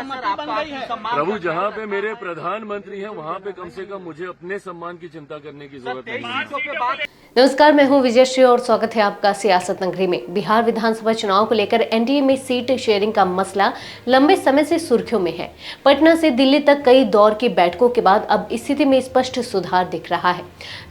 प्रभु, जहाँ पे मेरे प्रधानमंत्री हैं वहाँ पे कम से कम मुझे अपने सम्मान की चिंता करने की जरूरत नहीं है। नमस्कार, मैं हूं विजयश्री और स्वागत है आपका सियासत नगरी में। बिहार विधानसभा चुनाव को लेकर एनडीए में सीट शेयरिंग का मसला लंबे समय से सुर्खियों में है। पटना से दिल्ली तक कई दौर की बैठकों के बाद अब स्थिति में स्पष्ट सुधार दिख रहा है।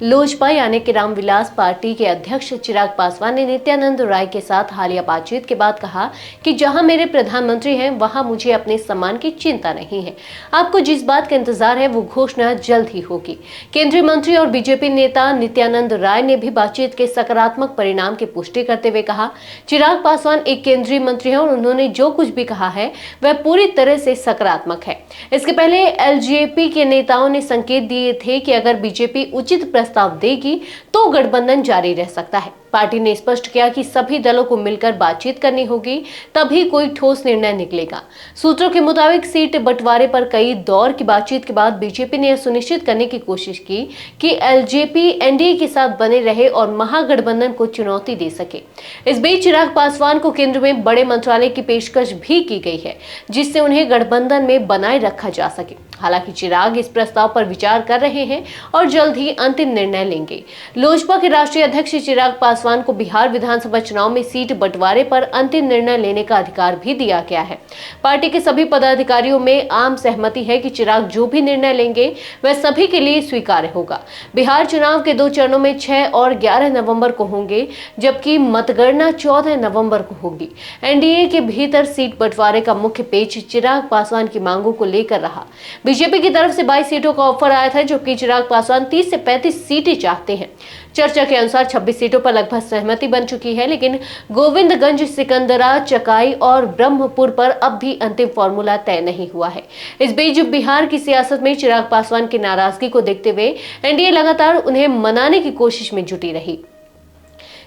लोजपा यानी कि रामविलास पार्टी के अध्यक्ष चिराग पासवान ने नित्यानंद राय के साथ हालिया बातचीत के बाद कहा कि जहां मेरे प्रधानमंत्री हैं वहां मुझे अपने सम्मान की चिंता नहीं है। आपको जिस बात का इंतजार है वो घोषणा जल्द ही होगी। केंद्रीय मंत्री और बीजेपी नेता नित्यानंद राय ने भी बातचीत के सकारात्मक परिणाम की पुष्टि करते हुए कहा, चिराग पासवान एक केंद्रीय मंत्री हैं और उन्होंने जो कुछ भी कहा है वह पूरी तरह से सकारात्मक है। इसके पहले एलजेपी के नेताओं ने संकेत दिए थे कि अगर बीजेपी उचित प्रस्ताव देगी तो गठबंधन जारी रह सकता है। पार्टी ने स्पष्ट किया कि सभी दलों को मिलकर बातचीत करनी होगी, तभी कोई ठोस निर्णय निकलेगा। सूत्रों के मुताबिक सीट बंटवारे पर कई दौर की बातचीत के बाद बीजेपी ने यह सुनिश्चित करने की कोशिश की कि एलजेपी एनडीए के साथ बने रहे और महागठबंधन को चुनौती दे सके। इस बीच चिराग पासवान को केंद्र में बड़े मंत्रालय की पेशकश भी की गई है, जिससे उन्हें गठबंधन में बनाए रखा जा सके। हालांकि चिराग इस प्रस्ताव पर विचार कर रहे हैं और जल्द ही अंतिम निर्णय लेंगे। लोजपा के राष्ट्रीय अध्यक्ष चिराग पासवान को बिहार विधानसभा चुनाव में सीट बंटवारे पर अंतिम निर्णय लेने का अधिकार भी दिया गया है। पार्टी के सभी पदाधिकारियों में आम सहमति है कि चिराग जो भी निर्णय लेंगे वह सभी के लिए स्वीकार्य होगा। बिहार चुनाव के 2 चरणों में 6 और 11 नवंबर को होंगे, जबकि मतगणना 14 नवंबर को होगी। एनडीए के भीतर सीट बंटवारे का मुख्य पेच चिराग पासवान की मांगों को लेकर रहा। बीजेपी की तरफ से 22 सीटों का ऑफर आया था, जबकि चिराग पासवान 30 से 35 सीटें चाहते हैं। चर्चा के अनुसार 26 सीटों पर लगभग सहमति बन चुकी है, लेकिन गोविंदगंज, सिकंदरा, चकाई और ब्रह्मपुर पर अब भी अंतिम फॉर्मूला तय नहीं हुआ है। इस बीच बिहार की सियासत में चिराग पासवान की नाराजगी को देखते हुए एनडीए लगातार उन्हें मनाने की कोशिश में जुटी रही।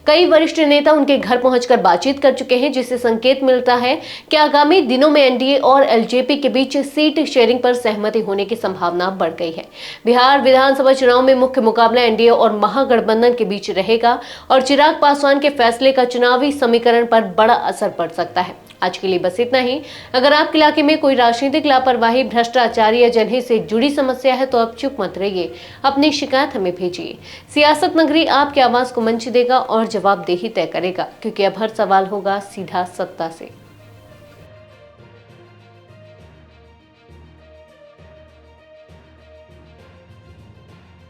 कई वरिष्ठ नेता उनके घर पहुंचकर बातचीत कर चुके हैं, जिससे संकेत मिलता है कि आगामी दिनों में एनडीए और एलजेपी के बीच सीट शेयरिंग पर सहमति होने की संभावना बढ़ गई है। बिहार विधानसभा चुनाव में मुख्य मुकाबला एनडीए और महागठबंधन के बीच रहेगा और चिराग पासवान के फैसले का चुनावी समीकरण पर बड़ा असर पड़ सकता है। आज के लिए बस इतना ही। अगर आपके इलाके में कोई राजनीतिक लापरवाही, भ्रष्टाचार या जनहित से जुड़ी समस्या है तो आप चुप मत रहिए, अपनी शिकायत हमें भेजिए। सियासत नगरी आपकी आवाज को मंच देगा और जवाबदेही तय करेगा, क्योंकि अब हर सवाल होगा सीधा सत्ता से।